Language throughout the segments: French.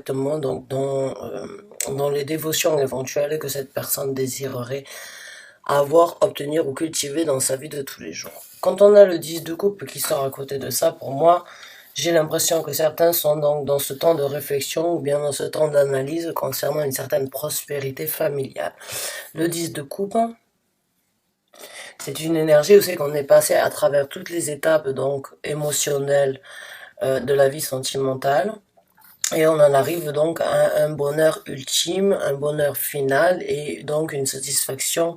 donc dans les dévotions éventuelles que cette personne désirerait avoir, obtenir ou cultiver dans sa vie de tous les jours. Quand on a le 10 de coupe qui sort à côté de ça, pour moi, j'ai l'impression que certains sont donc dans ce temps de réflexion ou bien dans ce temps d'analyse concernant une certaine prospérité familiale. Le 10 de coupe, c'est une énergie aussi qu'on est passé à travers toutes les étapes donc émotionnelles de la vie sentimentale. Et on en arrive donc à un bonheur ultime, un bonheur final et donc une satisfaction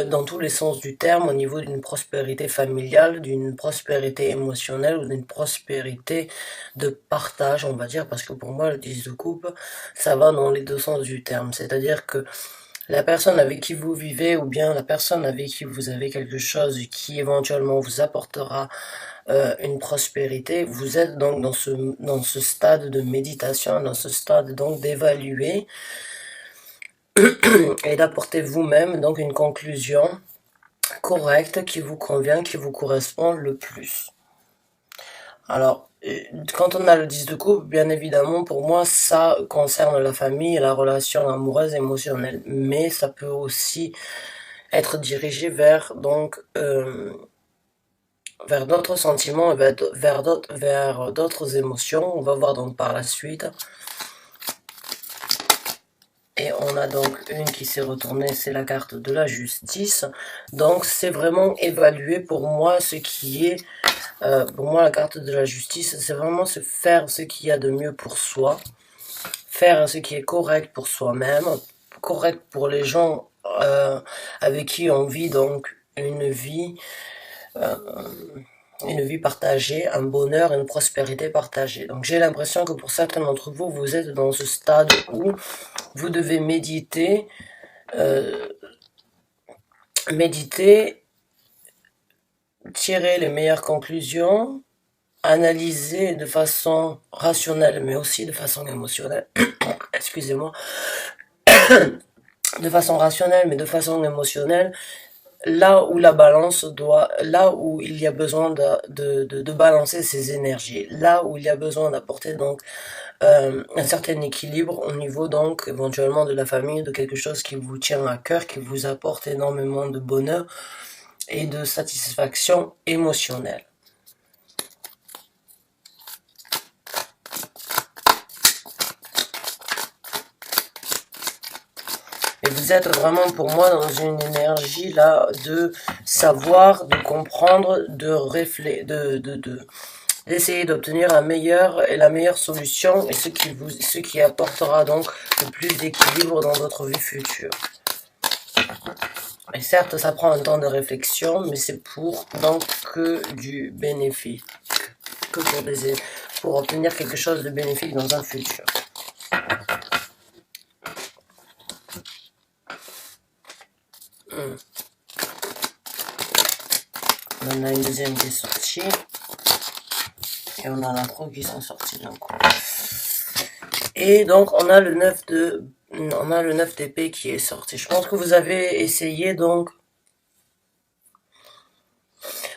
dans tous les sens du terme au niveau d'une prospérité familiale, d'une prospérité émotionnelle ou d'une prospérité de partage, on va dire, parce que pour moi le 10 de coupe, ça va dans les deux sens du terme. C'est-à-dire que la personne avec qui vous vivez ou bien la personne avec qui vous avez quelque chose qui éventuellement vous apportera une prospérité, vous êtes donc dans ce stade de méditation, dans ce stade donc d'évaluer et d'apporter vous-même donc une conclusion correcte qui vous convient, qui vous correspond le plus. Alors, quand on a le 10 de coupe, bien évidemment, pour moi, ça concerne la famille et la relation amoureuse émotionnelle. Mais ça peut aussi être dirigé vers vers d'autres sentiments et vers d'autres émotions. On va voir donc par la suite. Et on a donc une qui s'est retournée, c'est la carte de la justice. Donc c'est vraiment évaluer pour moi ce qui est, pour moi la carte de la justice, c'est vraiment se faire ce qu'il y a de mieux pour soi, faire ce qui est correct pour soi-même, correct pour les gens avec qui on vit donc une vie partagée, un bonheur, une prospérité partagée. Donc j'ai l'impression que pour certains d'entre vous, vous êtes dans ce stade où vous devez méditer, tirer les meilleures conclusions, analyser de façon rationnelle, mais aussi de façon émotionnelle. Excusez-moi. De façon rationnelle, mais de façon émotionnelle, là où là où il y a besoin de balancer ces énergies, là où il y a besoin d'apporter donc un certain équilibre au niveau donc éventuellement de la famille, de quelque chose qui vous tient à cœur, qui vous apporte énormément de bonheur et de satisfaction émotionnelle. Et vous êtes vraiment pour moi dans une énergie là de savoir, de comprendre, d'essayer d'obtenir la meilleure solution et ce qui apportera donc le plus d'équilibre dans votre vie future. Et certes, ça prend un temps de réflexion, mais c'est pour donc que du bénéfice, que pour obtenir quelque chose de bénéfique dans un futur. On a une deuxième qui est sortie. Et on en a trois qui sont sortis d'un coup. Et donc on a le 9 d'épée qui est sorti. Je pense que vous avez essayé donc.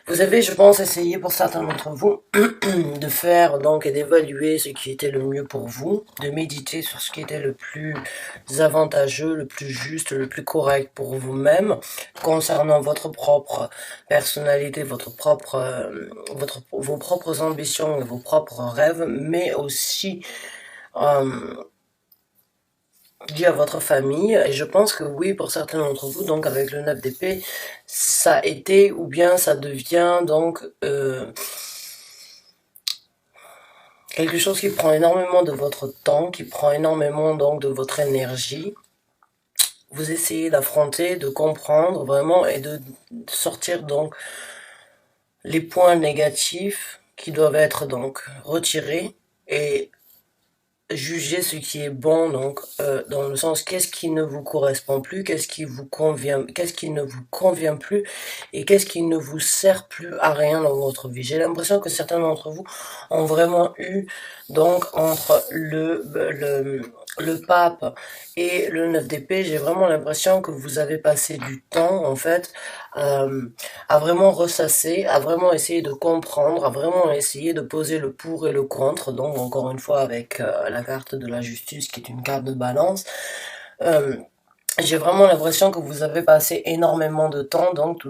Vous avez, je pense, essayé pour certains d'entre vous de faire donc et d'évaluer ce qui était le mieux pour vous, de méditer sur ce qui était le plus avantageux, le plus juste, le plus correct pour vous-même, concernant votre propre personnalité, vos propres ambitions et vos propres rêves, mais aussi lié à votre famille. Et je pense que oui, pour certains d'entre vous, donc avec le 9 d'épée, ça a été ou bien ça devient donc quelque chose qui prend énormément de votre temps, qui prend énormément donc de votre énergie. Vous essayez d'affronter, de comprendre vraiment et de sortir donc les points négatifs qui doivent être donc retirés et juger ce qui est bon, donc dans le sens qu'est-ce qui ne vous correspond plus, qu'est-ce qui ne vous convient plus et qu'est-ce qui ne vous sert plus à rien dans votre vie. J'ai l'impression que certains d'entre vous ont vraiment eu donc entre le pape et le 9 d'épée, j'ai vraiment l'impression que vous avez passé du temps, en fait, à vraiment ressasser, à vraiment essayer de comprendre, à vraiment essayer de poser le pour et le contre. Donc, encore une fois, avec la carte de la justice, qui est une carte de balance, euh, j'ai vraiment l'impression que vous avez passé énormément de temps, donc,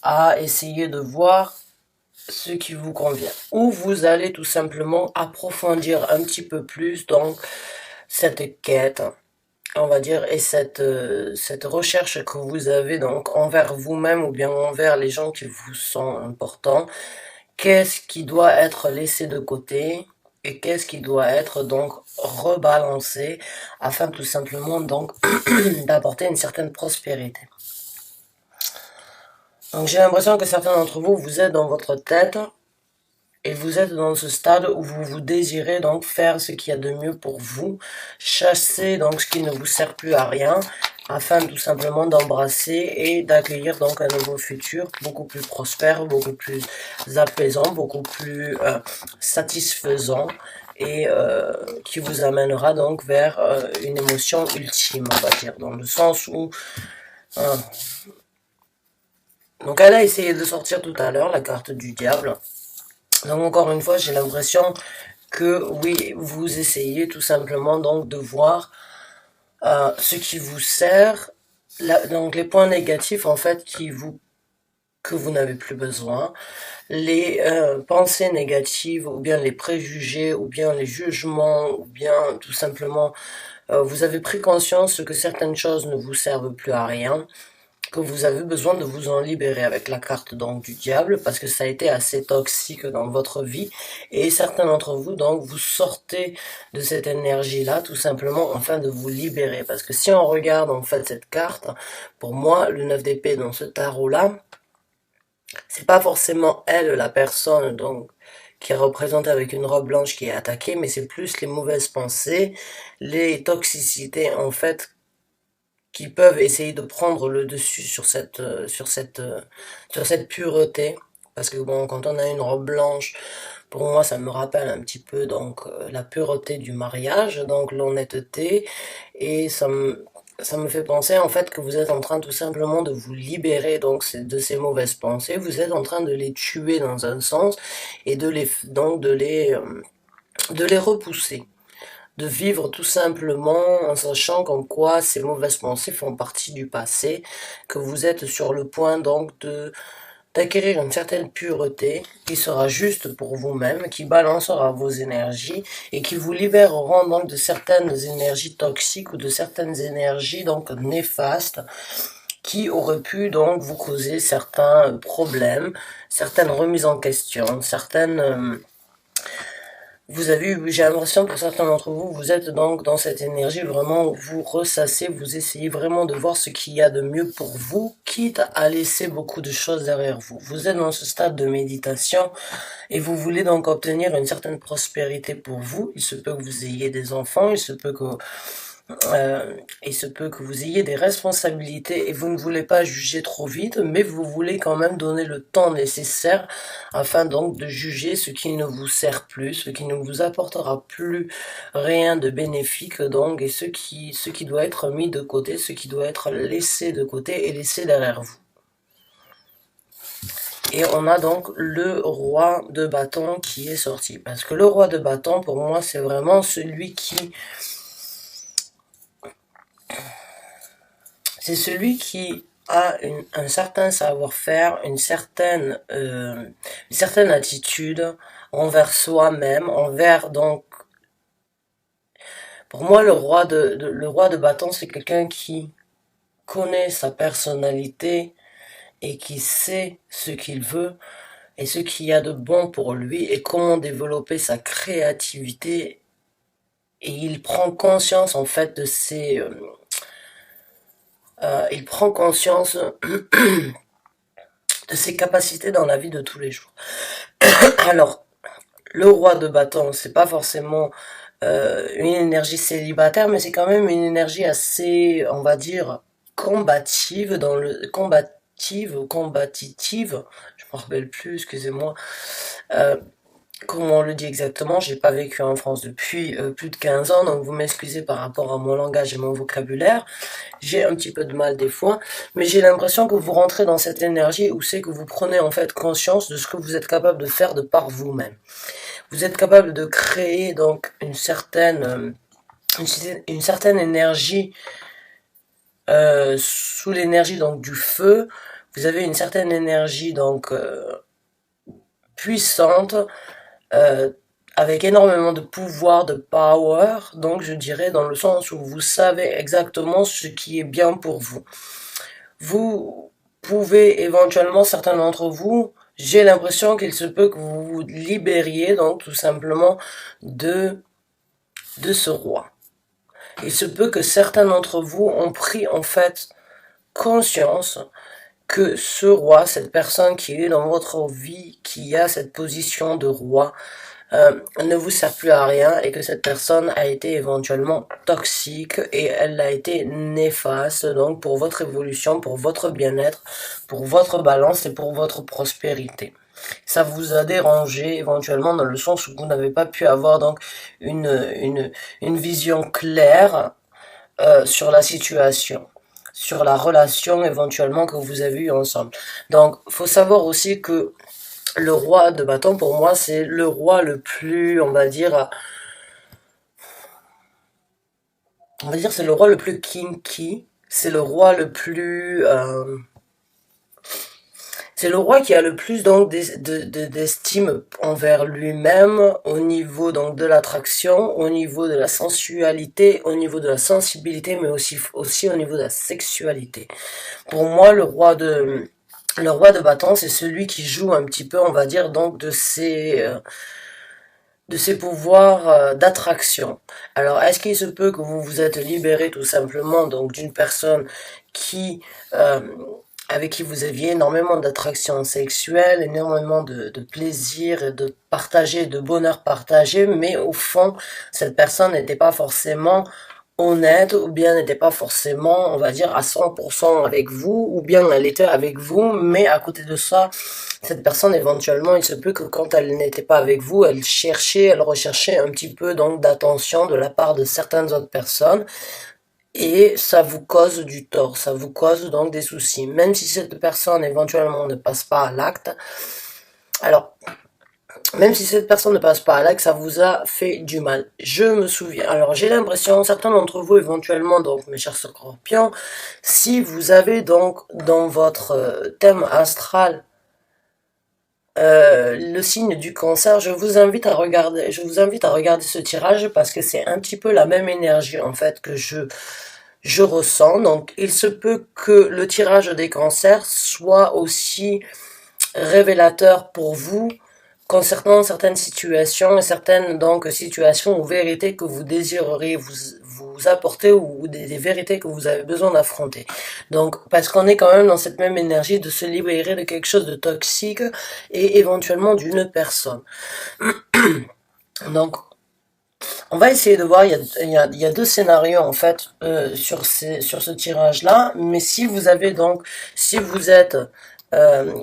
à essayer de voir ce qui vous convient. Ou vous allez tout simplement approfondir un petit peu plus, donc, cette quête, on va dire, et cette recherche que vous avez donc envers vous-même ou bien envers les gens qui vous sont importants. Qu'est-ce qui doit être laissé de côté et qu'est-ce qui doit être donc rebalancé afin tout simplement donc d'apporter une certaine prospérité. Donc j'ai l'impression que certains d'entre vous, vous êtes dans votre tête et vous êtes dans ce stade où vous désirez donc faire ce qu'il y a de mieux pour vous, chasser donc ce qui ne vous sert plus à rien, afin tout simplement d'embrasser et d'accueillir donc un nouveau futur beaucoup plus prospère, beaucoup plus apaisant, beaucoup plus satisfaisant et qui vous amènera donc vers une émotion ultime, on va dire, dans le sens où euh, donc elle a essayé de sortir tout à l'heure la carte du diable. Donc encore une fois, j'ai l'impression que oui, vous essayez tout simplement donc de voir ce qui vous sert, donc les points négatifs en fait que vous n'avez plus besoin, les pensées négatives ou bien les préjugés ou bien les jugements ou bien tout simplement vous avez pris conscience que certaines choses ne vous servent plus à rien, que vous avez besoin de vous en libérer avec la carte donc du diable parce que ça a été assez toxique dans votre vie et certains d'entre vous donc vous sortez de cette énergie là tout simplement afin de vous libérer parce que si on regarde en fait cette carte, pour moi le 9 d'épée dans ce tarot là, c'est pas forcément elle la personne donc qui est représentée avec une robe blanche qui est attaquée, mais c'est plus les mauvaises pensées, les toxicités en fait qui peuvent essayer de prendre le dessus sur cette pureté. Parce que bon, quand on a une robe blanche, pour moi, ça me rappelle un petit peu donc la pureté du mariage, donc l'honnêteté, et ça me fait penser en fait que vous êtes en train tout simplement de vous libérer donc de ces mauvaises pensées. Vous êtes en train de les tuer dans un sens et de les repousser, de vivre tout simplement en sachant qu'en quoi ces mauvaises pensées font partie du passé, que vous êtes sur le point donc d'acquérir une certaine pureté qui sera juste pour vous-même, qui balancera vos énergies et qui vous libéreront donc de certaines énergies toxiques ou de certaines énergies donc néfastes qui auraient pu donc vous causer certains problèmes, certaines remises en question, certaines vous avez eu, j'ai l'impression pour certains d'entre vous, vous êtes donc dans cette énergie vraiment où vous ressassez, vous essayez vraiment de voir ce qu'il y a de mieux pour vous, quitte à laisser beaucoup de choses derrière vous. Vous êtes dans ce stade de méditation et vous voulez donc obtenir une certaine prospérité pour vous. Il se peut que vous ayez des enfants, il se peut que vous ayez des responsabilités et vous ne voulez pas juger trop vite, mais vous voulez quand même donner le temps nécessaire afin donc de juger ce qui ne vous sert plus, ce qui ne vous apportera plus rien de bénéfique donc, et ce qui doit être mis de côté, ce qui doit être laissé de côté et laissé derrière vous. Et on a donc le roi de bâton qui est sorti. Parce que le roi de bâton, pour moi, c'est vraiment celui qui c'est celui qui a un certain savoir-faire, une certaine attitude envers soi-même, envers donc, pour moi le roi de bâton c'est quelqu'un qui connaît sa personnalité et qui sait ce qu'il veut et ce qu'il y a de bon pour lui et comment développer sa créativité et il prend conscience en fait de il prend conscience de ses capacités dans la vie de tous les jours. Alors, le roi de bâton, c'est pas forcément une énergie célibataire, mais c'est quand même une énergie assez, on va dire, combative, combative, je me rappelle plus, excusez-moi, comment on le dit exactement, j'ai pas vécu en France depuis plus de 15 ans, donc vous m'excusez par rapport à mon langage et mon vocabulaire. J'ai un petit peu de mal des fois, mais j'ai l'impression que vous rentrez dans cette énergie où c'est que vous prenez en fait conscience de ce que vous êtes capable de faire de par vous-même. Vous êtes capable de créer donc une certaine énergie sous l'énergie donc du feu. Vous avez une certaine énergie donc puissante, euh, avec énormément de pouvoir, de power, donc je dirais dans le sens où vous savez exactement ce qui est bien pour vous. Vous pouvez éventuellement, certains d'entre vous, j'ai l'impression qu'il se peut que vous vous libériez donc tout simplement de ce roi. Il se peut que certains d'entre vous ont pris en fait conscience que ce roi, cette personne qui est dans votre vie, qui a cette position de roi, ne vous sert plus à rien et que cette personne a été éventuellement toxique et elle a été néfaste donc pour votre évolution, pour votre bien-être, pour votre balance et pour votre prospérité. Ça vous a dérangé éventuellement dans le sens où vous n'avez pas pu avoir donc une vision claire sur la situation, sur la relation éventuellement que vous avez eue ensemble. Donc, faut savoir aussi que le roi de bâton, pour moi, c'est le roi le plus, c'est le roi le plus kinky, c'est le roi le plus, c'est le roi qui a le plus donc d'estime envers lui-même au niveau donc de l'attraction, au niveau de la sensualité, au niveau de la sensibilité, mais aussi au niveau de la sexualité. Pour moi, le roi de bâton, c'est celui qui joue un petit peu, on va dire, donc de ses pouvoirs d'attraction. Alors, est-ce qu'il se peut que vous vous êtes libéré tout simplement donc d'une personne qui euh, avec qui vous aviez énormément d'attraction sexuelle, énormément de plaisir et de partager, de bonheur partagé, mais au fond, cette personne n'était pas forcément honnête, ou bien n'était pas forcément, on va dire, à 100% avec vous, ou bien elle était avec vous, mais à côté de ça, cette personne, éventuellement, il se peut que quand elle n'était pas avec vous, elle recherchait un petit peu donc d'attention de la part de certaines autres personnes, et ça vous cause du tort, ça vous cause donc des soucis. Même si cette personne éventuellement ne passe pas à l'acte, alors même si cette personne ne passe pas à l'acte, ça vous a fait du mal. Je me souviens. Alors j'ai l'impression, certains d'entre vous éventuellement, donc mes chers scorpions, si vous avez donc dans votre thème astral le signe du cancer, je vous invite à regarder ce tirage parce que c'est un petit peu la même énergie en fait que je ressens. Donc il se peut que le tirage des cancers soit aussi révélateur pour vous concernant certaines situations et certaines donc situations ou vérités que vous désireriez vous apporter ou des vérités que vous avez besoin d'affronter. Donc parce qu'on est quand même dans cette même énergie de se libérer de quelque chose de toxique et éventuellement d'une personne. Donc on va essayer de voir, il y a deux scénarios en fait sur ce tirage-là, mais si vous avez donc, si vous êtes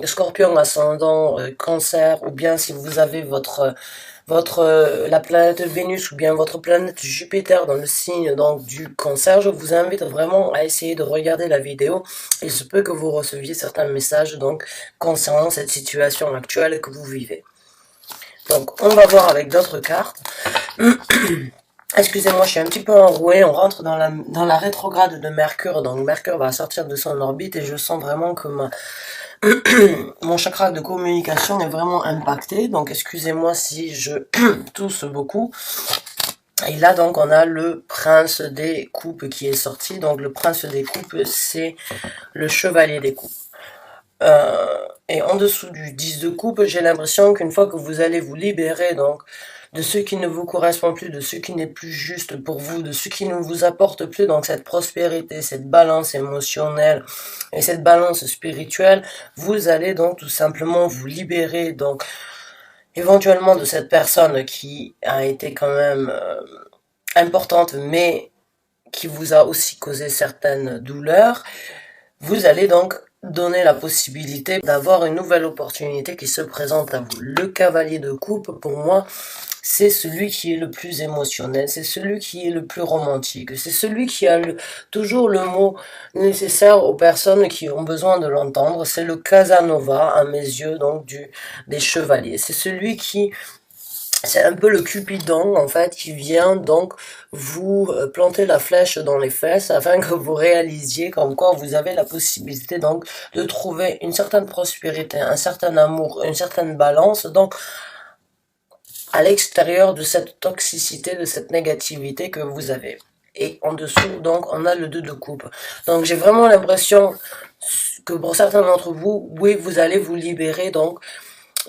Scorpion ascendant Cancer, ou bien si vous avez la planète Vénus ou bien votre planète Jupiter dans le signe donc du Cancer, je vous invite vraiment à essayer de regarder la vidéo. Il se peut que vous receviez certains messages donc concernant cette situation actuelle que vous vivez. Donc on va voir avec d'autres cartes. Excusez-moi, je suis un petit peu enrouée. On rentre dans la rétrograde de Mercure. Donc Mercure va sortir de son orbite et je sens vraiment que mon chakra de communication est vraiment impacté. Donc excusez-moi si je tousse beaucoup. Et là donc on a le prince des coupes qui est sorti. Donc le prince des coupes, c'est le chevalier des coupes. Et en dessous du 10 de coupe, j'ai l'impression qu'une fois que vous allez vous libérer donc de ce qui ne vous correspond plus, de ce qui n'est plus juste pour vous, de ce qui ne vous apporte plus donc cette prospérité, cette balance émotionnelle et cette balance spirituelle, vous allez donc tout simplement vous libérer donc éventuellement de cette personne qui a été quand même importante mais qui vous a aussi causé certaines douleurs. Vous allez donc donner la possibilité d'avoir une nouvelle opportunité qui se présente à vous. Le cavalier de coupe, pour moi, c'est celui qui est le plus émotionnel, c'est celui qui est le plus romantique, c'est celui qui a toujours le mot nécessaire aux personnes qui ont besoin de l'entendre. C'est le Casanova, à mes yeux, donc des chevaliers. C'est celui qui c'est un peu le Cupidon, en fait, qui vient donc vous planter la flèche dans les fesses afin que vous réalisiez comme quoi vous avez la possibilité donc de trouver une certaine prospérité, un certain amour, une certaine balance, donc à l'extérieur de cette toxicité, de cette négativité que vous avez. Et en dessous, donc, on a le 2 de coupe. Donc, j'ai vraiment l'impression que pour certains d'entre vous, oui, vous allez vous libérer, donc,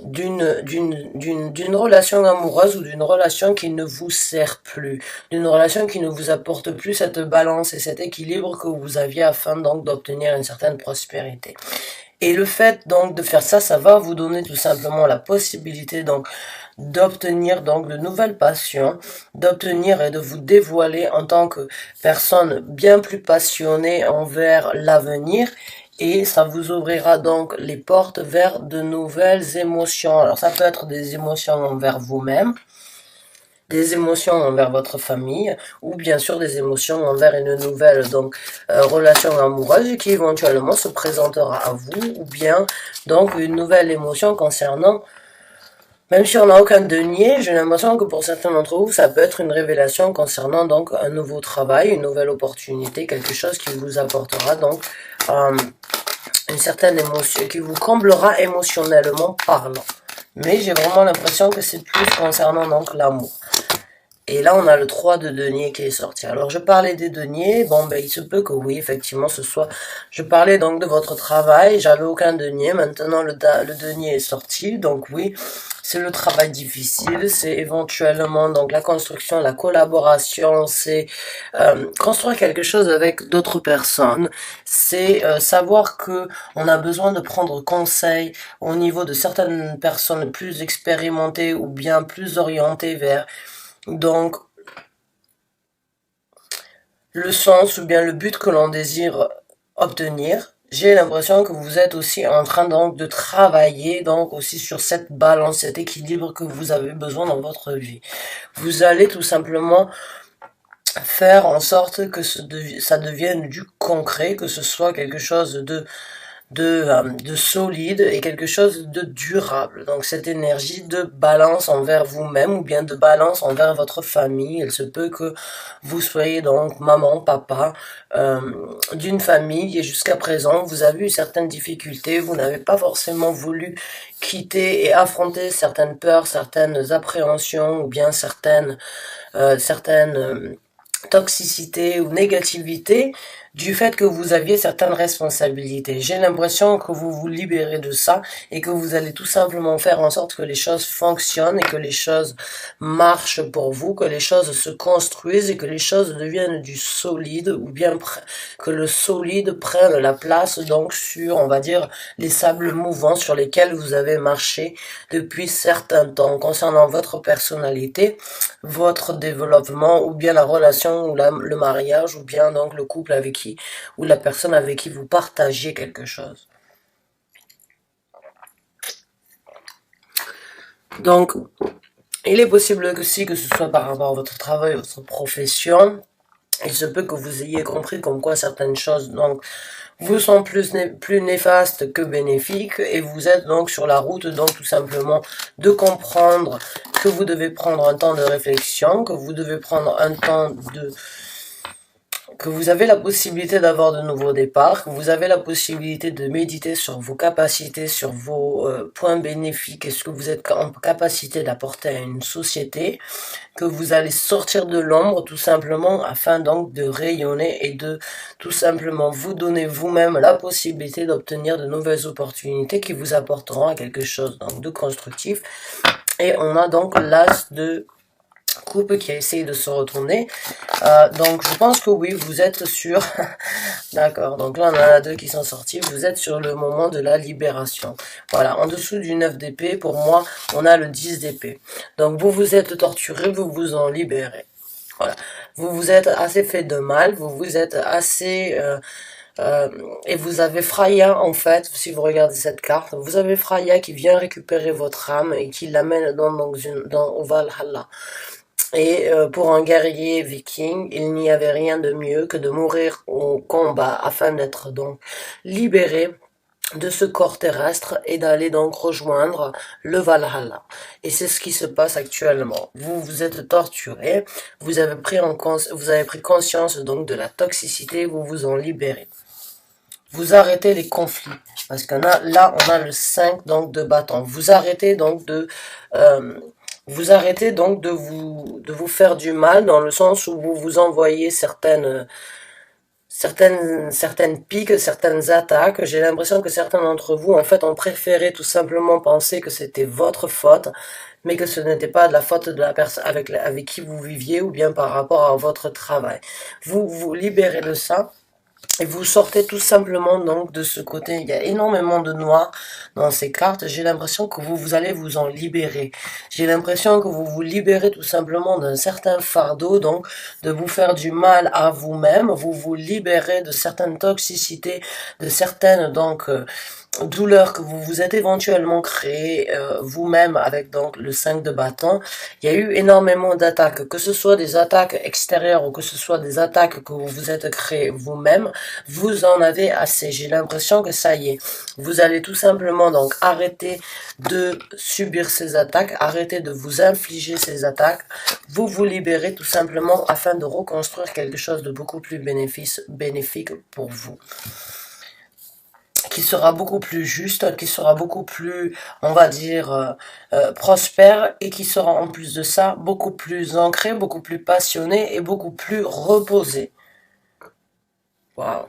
d'une relation amoureuse ou d'une relation qui ne vous sert plus, d'une relation qui ne vous apporte plus cette balance et cet équilibre que vous aviez afin donc d'obtenir une certaine prospérité. Et le fait donc de faire ça, ça va vous donner tout simplement la possibilité donc d'obtenir donc de nouvelles passions, d'obtenir et de vous dévoiler en tant que personne bien plus passionnée envers l'avenir. Et ça vous ouvrira donc les portes vers de nouvelles émotions. Alors ça peut être des émotions envers vous-même, des émotions envers votre famille, ou bien sûr des émotions envers une nouvelle donc relation amoureuse qui éventuellement se présentera à vous, ou bien donc une nouvelle émotion concernant, même si on n'a aucun denier, j'ai l'impression que pour certains d'entre vous, ça peut être une révélation concernant donc un nouveau travail, une nouvelle opportunité, quelque chose qui vous apportera donc une certaine émotion, qui vous comblera émotionnellement parlant. Mais j'ai vraiment l'impression que c'est plus concernant donc l'amour. Et là, on a le 3 de denier qui est sorti. Alors, je parlais des deniers. Bon, ben, il se peut que oui, effectivement, ce soit... Je parlais donc de votre travail. J'avais aucun denier. Maintenant, le denier est sorti. Donc, oui, c'est le travail difficile. C'est éventuellement donc la construction, la collaboration. C'est construire quelque chose avec d'autres personnes. C'est savoir que on a besoin de prendre conseil au niveau de certaines personnes plus expérimentées ou bien plus orientées vers... Donc, le sens ou bien le but que l'on désire obtenir, j'ai l'impression que vous êtes aussi en train donc de travailler donc aussi sur cette balance, cet équilibre que vous avez besoin dans votre vie. Vous allez tout simplement faire en sorte que ça devienne du concret, que ce soit quelque chose de solide et quelque chose de durable. Donc cette énergie de balance envers vous-même ou bien de balance envers votre famille. Il se peut que vous soyez donc maman, papa d'une famille et jusqu'à présent vous avez eu certaines difficultés, vous n'avez pas forcément voulu quitter et affronter certaines peurs, certaines appréhensions ou bien certaines toxicité ou négativité du fait que vous aviez certaines responsabilités. J'ai l'impression que vous vous libérez de ça et que vous allez tout simplement faire en sorte que les choses fonctionnent et que les choses marchent pour vous, que les choses se construisent et que les choses deviennent du solide ou bien que le solide prenne la place donc sur, on va dire, les sables mouvants sur lesquels vous avez marché depuis certains temps concernant votre personnalité, votre développement ou bien la relation ou le mariage ou bien donc le couple avec qui ou la personne avec qui vous partagez quelque chose. Donc, il est possible aussi que ce soit par rapport à votre travail, votre profession. Il se peut que vous ayez compris comme quoi certaines choses donc vous sont plus néfastes que bénéfiques et vous êtes donc sur la route donc tout simplement de comprendre que vous devez prendre un temps de réflexion, que vous devez prendre un temps que vous avez la possibilité d'avoir de nouveaux départs, que vous avez la possibilité de méditer sur vos capacités, sur vos points bénéfiques et ce que vous êtes en capacité d'apporter à une société, que vous allez sortir de l'ombre tout simplement afin donc de rayonner et de tout simplement vous donner vous-même la possibilité d'obtenir de nouvelles opportunités qui vous apporteront à quelque chose donc de constructif. Et on a donc l'as de coupe qui a essayé de se retourner. Donc je pense que oui, vous êtes sur... D'accord, donc là on en a deux qui sont sortis. Vous êtes sur le moment de la libération. Voilà, en dessous du 9 d'épée, pour moi, on a le 10 d'épée. Donc vous vous êtes torturé, vous vous en libérez. Voilà, vous vous êtes assez fait de mal, vous vous êtes assez... Et vous avez Freya, en fait, si vous regardez cette carte, vous avez Freya qui vient récupérer votre âme et qui l'amène au Valhalla. Et pour un guerrier viking, il n'y avait rien de mieux que de mourir au combat afin d'être donc libéré de ce corps terrestre et d'aller donc rejoindre le Valhalla. Et c'est ce qui se passe actuellement. Vous vous êtes torturé, vous avez pris conscience donc de la toxicité, vous vous en libérez. Vous arrêtez les conflits parce qu'on a là on a le 5 donc de bâton. Vous arrêtez donc de vous faire du mal dans le sens où vous vous envoyez certaines piques, certaines attaques. J'ai l'impression que certains d'entre vous, en fait, ont préféré tout simplement penser que c'était votre faute, mais que ce n'était pas de la faute de la personne avec qui vous viviez ou bien par rapport à votre travail. Vous vous libérez de ça. Et vous sortez tout simplement donc de ce côté. Il y a énormément de noir dans ces cartes. J'ai l'impression que vous allez vous en libérer. J'ai l'impression que vous vous libérez tout simplement d'un certain fardeau, donc de vous faire du mal à vous-même. Vous vous libérez de certaines toxicités, de certaines douleurs que vous vous êtes éventuellement créées vous-même avec donc le 5 de bâton. Il y a eu énormément d'attaques, que ce soit des attaques extérieures ou que ce soit des attaques que vous vous êtes créées vous-même, vous en avez assez. J'ai l'impression que ça y est, vous allez tout simplement donc arrêter de subir ces attaques, arrêter de vous infliger ces attaques, vous vous libérez tout simplement afin de reconstruire quelque chose de beaucoup plus bénéfique pour vous, qui sera beaucoup plus juste, qui sera beaucoup plus, on va dire, prospère, et qui sera en plus de ça beaucoup plus ancré, beaucoup plus passionné et beaucoup plus reposé. Waouh.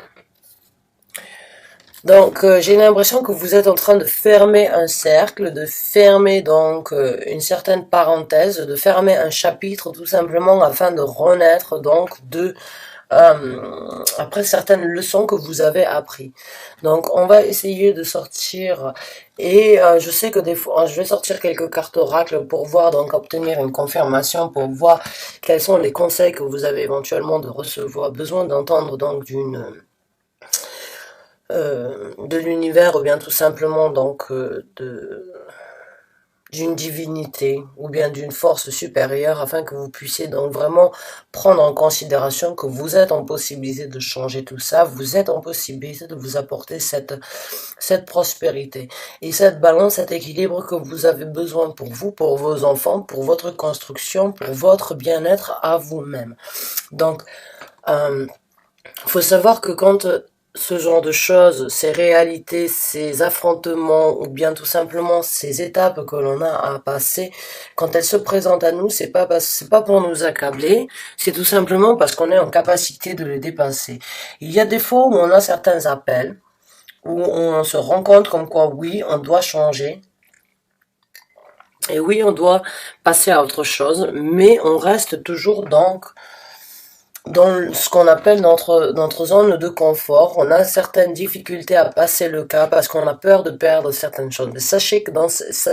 Donc j'ai l'impression que vous êtes en train de fermer un cercle, de fermer donc une certaine parenthèse, de fermer un chapitre tout simplement afin de renaître donc après certaines leçons que vous avez appris. Donc on va essayer de sortir, et je sais que des fois je vais sortir quelques cartes oracles pour voir, donc obtenir une confirmation, pour voir quels sont les conseils que vous avez éventuellement besoin d'entendre donc de l'univers, ou bien tout simplement donc d'une divinité ou bien d'une force supérieure, afin que vous puissiez donc vraiment prendre en considération que vous êtes en possibilité de changer tout ça, vous êtes en possibilité de vous apporter cette prospérité et cette balance, cet équilibre que vous avez besoin pour vous, pour vos enfants, pour votre construction, pour votre bien-être à vous-même. Donc, faut savoir que quand ce genre de choses, ces réalités, ces affrontements, ou bien tout simplement ces étapes que l'on a à passer, quand elles se présentent à nous, c'est pas pour nous accabler, c'est tout simplement parce qu'on est en capacité de les dépasser. Il y a des fois où on a certains appels, où on se rend compte comme quoi oui, on doit changer, et oui, on doit passer à autre chose, mais on reste toujours donc dans ce qu'on appelle notre zone de confort. On a certaines difficultés à passer le cap parce qu'on a peur de perdre certaines choses. Mais sachez que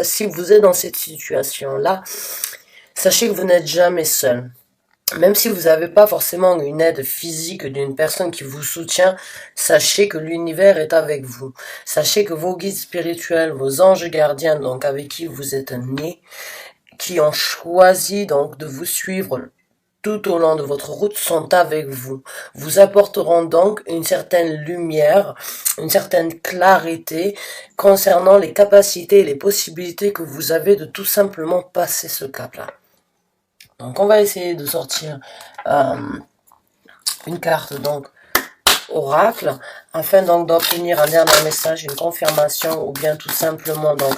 si vous êtes dans cette situation-là, sachez que vous n'êtes jamais seul. Même si vous n'avez pas forcément une aide physique d'une personne qui vous soutient, sachez que l'univers est avec vous. Sachez que vos guides spirituels, vos anges gardiens, donc avec qui vous êtes nés, qui ont choisi donc de vous suivre tout au long de votre route, sont avec vous. Vous apporteront donc une certaine lumière, une certaine clarité concernant les capacités et les possibilités que vous avez de tout simplement passer ce cap-là. Donc on va essayer de sortir une carte donc oracle, afin donc d'obtenir un dernier message, une confirmation, ou bien tout simplement donc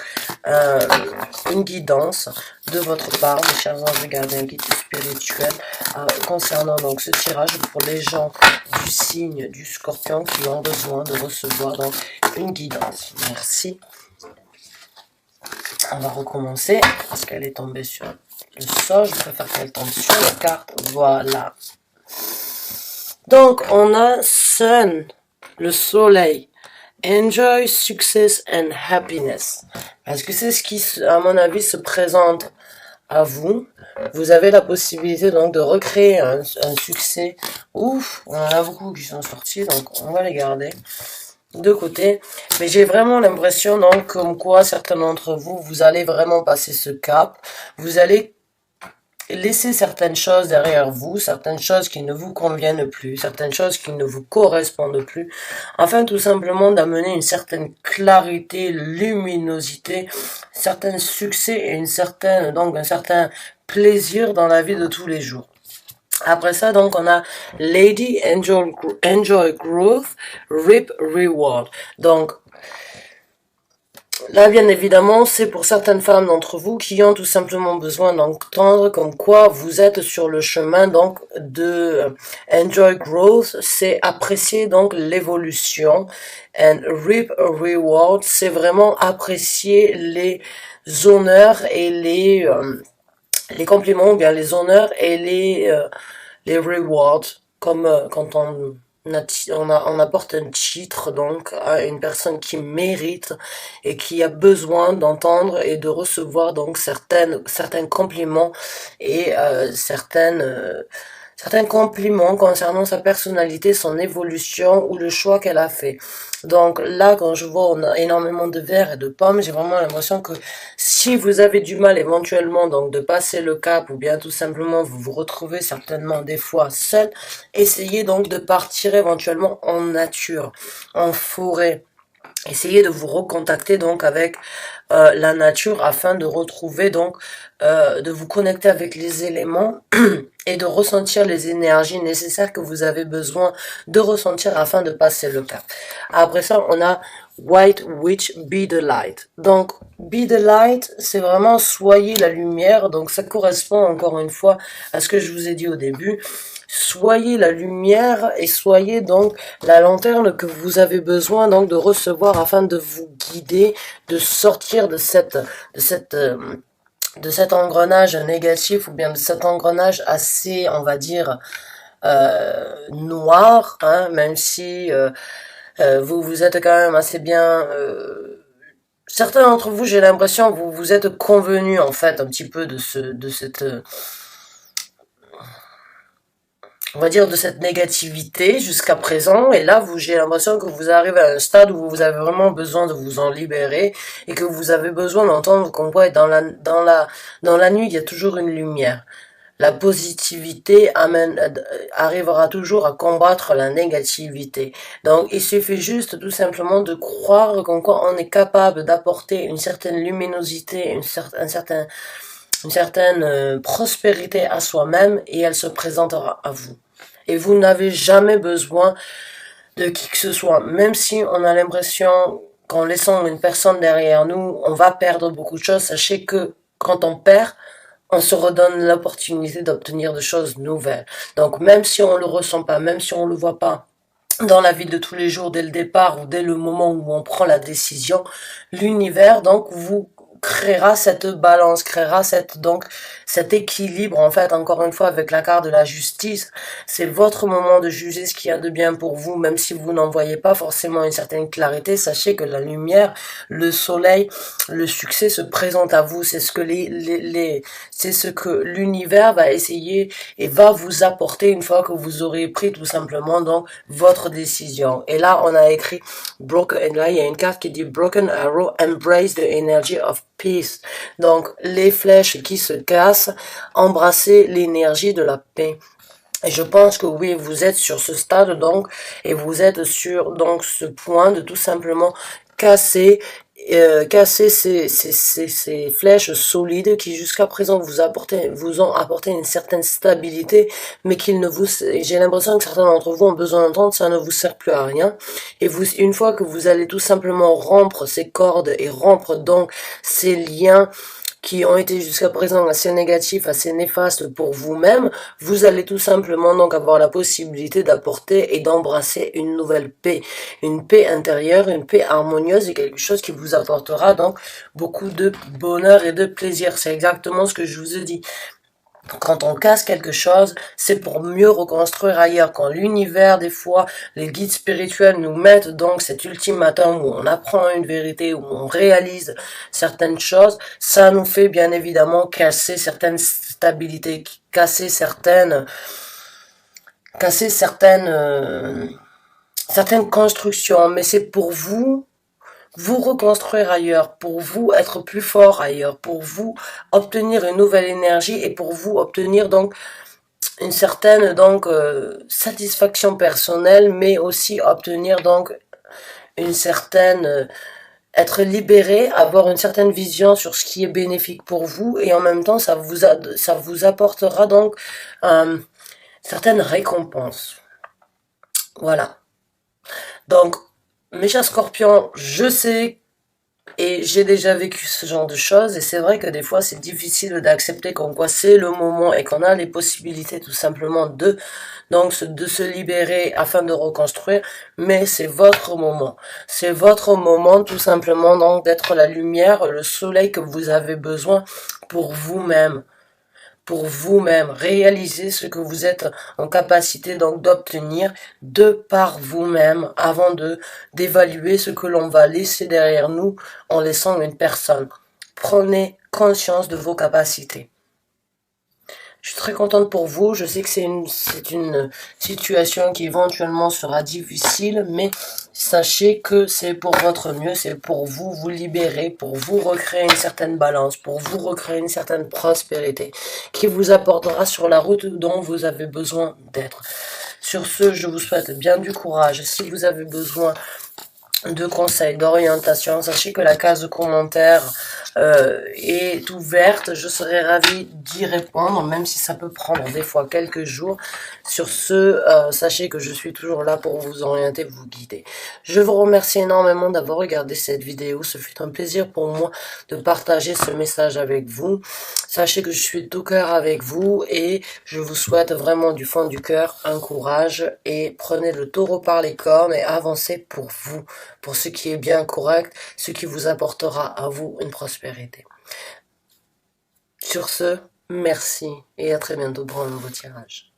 une guidance de votre part, mes chers anges gardiens, guides spirituels, concernant donc ce tirage pour les gens du signe du Scorpion qui ont besoin de recevoir donc une guidance. Merci. On va recommencer parce qu'elle est tombée sur le sol. Je préfère qu'elle tombe sur la carte. Voilà. Donc, on a Sun, le soleil. Enjoy, success and happiness. Parce que c'est ce qui, à mon avis, se présente à vous. Vous avez la possibilité donc de recréer un succès. Ouf, on en a beaucoup qui sont sortis, donc on va les garder de côté. Mais j'ai vraiment l'impression donc comme quoi certains d'entre vous, vous allez vraiment passer ce cap. Vous allez laisser certaines choses derrière vous, certaines choses qui ne vous conviennent plus, certaines choses qui ne vous correspondent plus, afin tout simplement d'amener une certaine clarité, luminosité, certain succès et donc un certain plaisir dans la vie de tous les jours. Après ça, donc, on a Lady Enjoy Growth, Reap Reward. Donc, là, bien évidemment, c'est pour certaines femmes d'entre vous qui ont tout simplement besoin d'entendre comme quoi vous êtes sur le chemin donc de enjoy growth, c'est apprécier donc l'évolution, and reap a reward, c'est vraiment apprécier les honneurs et les compliments, ou bien les honneurs et les rewards, comme quand on apporte un titre donc à une personne qui mérite et qui a besoin d'entendre et de recevoir donc certains compliments et certains compliments concernant sa personnalité, son évolution ou le choix qu'elle a fait. Donc là, quand je vois on a énormément de verres et de pommes, j'ai vraiment l'impression que si vous avez du mal éventuellement donc de passer le cap ou bien tout simplement vous vous retrouvez certainement des fois seul, essayez donc de partir éventuellement en nature, en forêt. Essayez de vous recontacter donc avec la nature afin de retrouver donc de vous connecter avec les éléments et de ressentir les énergies nécessaires que vous avez besoin de ressentir afin de passer le cap. Après ça, on a White Witch, Be the Light. Donc, Be the Light, c'est vraiment soyez la lumière. Donc, ça correspond encore une fois à ce que je vous ai dit au début. Soyez la lumière et soyez donc la lanterne que vous avez besoin donc de recevoir afin de vous guider, de sortir de cet engrenage négatif ou bien de cet engrenage assez, on va dire, noir, hein, même si vous êtes quand même assez bien. Certains d'entre vous, j'ai l'impression, vous êtes convenus en fait un petit peu de cette on va dire de cette négativité jusqu'à présent, et là j'ai l'impression que vous arrivez à un stade où vous avez vraiment besoin de vous en libérer et que vous avez besoin d'entendre qu'on voit dans la nuit il y a toujours une lumière. La positivité arrivera toujours à combattre la négativité. Donc, il suffit juste tout simplement de croire qu'on est capable d'apporter une certaine luminosité, une certaine prospérité à soi-même et elle se présentera à vous. Et vous n'avez jamais besoin de qui que ce soit, même si on a l'impression qu'en laissant une personne derrière nous, on va perdre beaucoup de choses. Sachez que quand on perd, on se redonne l'opportunité d'obtenir de choses nouvelles. Donc même si on le ressent pas, même si on le voit pas dans la vie de tous les jours dès le départ ou dès le moment où on prend la décision, l'univers donc vous créera cette balance, créera cet équilibre en fait, encore une fois avec la carte de la justice. C'est votre moment de juger ce qu'il y a de bien pour vous, même si vous n'en voyez pas forcément une certaine clarité. Sachez que la lumière, le soleil, le succès se présente à vous. C'est ce que c'est ce que l'univers va essayer et va vous apporter une fois que vous aurez pris tout simplement donc votre décision. Et là on a écrit broken, et là il y a une carte qui dit Broken Arrow, embrace the energy of peace. Donc les flèches qui se cassent, embrassez l'énergie de la paix. Et je pense que oui, vous êtes sur ce stade donc, et vous êtes sur donc ce point de tout simplement casser ces flèches solides qui jusqu'à présent vous ont apporté une certaine stabilité, mais j'ai l'impression que certains d'entre vous ont besoin d'entendre, ça ne vous sert plus à rien. Et une fois que vous allez tout simplement rompre ces cordes et rompre donc ces liens qui ont été jusqu'à présent assez négatifs, assez néfastes pour vous-même, vous allez tout simplement donc avoir la possibilité d'apporter et d'embrasser une nouvelle paix, une paix intérieure, une paix harmonieuse et quelque chose qui vous apportera donc beaucoup de bonheur et de plaisir. C'est exactement ce que je vous ai dit. Quand on casse quelque chose, c'est pour mieux reconstruire ailleurs. Quand l'univers, des fois, les guides spirituels nous mettent donc cet ultimatum où on apprend une vérité, où on réalise certaines choses, ça nous fait bien évidemment casser certaines stabilités, casser certaines constructions. Mais c'est pour vous reconstruire ailleurs, pour vous être plus fort ailleurs, pour vous obtenir une nouvelle énergie et pour vous obtenir donc une certaine satisfaction personnelle, mais aussi obtenir donc une certaine être libéré, avoir une certaine vision sur ce qui est bénéfique pour vous et en même temps ça vous apportera donc certaines récompenses. Voilà. Donc mes chers scorpions, je sais et j'ai déjà vécu ce genre de choses et c'est vrai que des fois c'est difficile d'accepter comme quoi c'est le moment et qu'on a les possibilités tout simplement de se libérer afin de reconstruire, mais c'est votre moment. C'est votre moment tout simplement donc d'être la lumière, le soleil que vous avez besoin pour vous-même. Pour vous-même, réaliser ce que vous êtes en capacité donc d'obtenir de par vous-même avant d'évaluer ce que l'on va laisser derrière nous en laissant une personne. Prenez conscience de vos capacités. Je suis très contente pour vous. Je sais que c'est une situation qui éventuellement sera difficile, mais sachez que c'est pour votre mieux, c'est pour vous vous libérer, pour vous recréer une certaine balance, pour vous recréer une certaine prospérité qui vous apportera sur la route dont vous avez besoin d'être. Sur ce, je vous souhaite bien du courage. Si vous avez besoin de conseils, d'orientation, sachez que la case de commentaires est ouverte. Je serai ravie d'y répondre, même si ça peut prendre des fois quelques jours. Sur ce, sachez que je suis toujours là pour vous orienter, vous guider. Je vous remercie énormément d'avoir regardé cette vidéo. Ce fut un plaisir pour moi de partager ce message avec vous. Sachez que je suis de tout cœur avec vous et je vous souhaite vraiment du fond du cœur un courage et prenez le taureau par les cornes et avancez pour vous, pour ce qui est bien correct, ce qui vous apportera à vous une prospérité. Sur ce, merci et à très bientôt pour un nouveau tirage.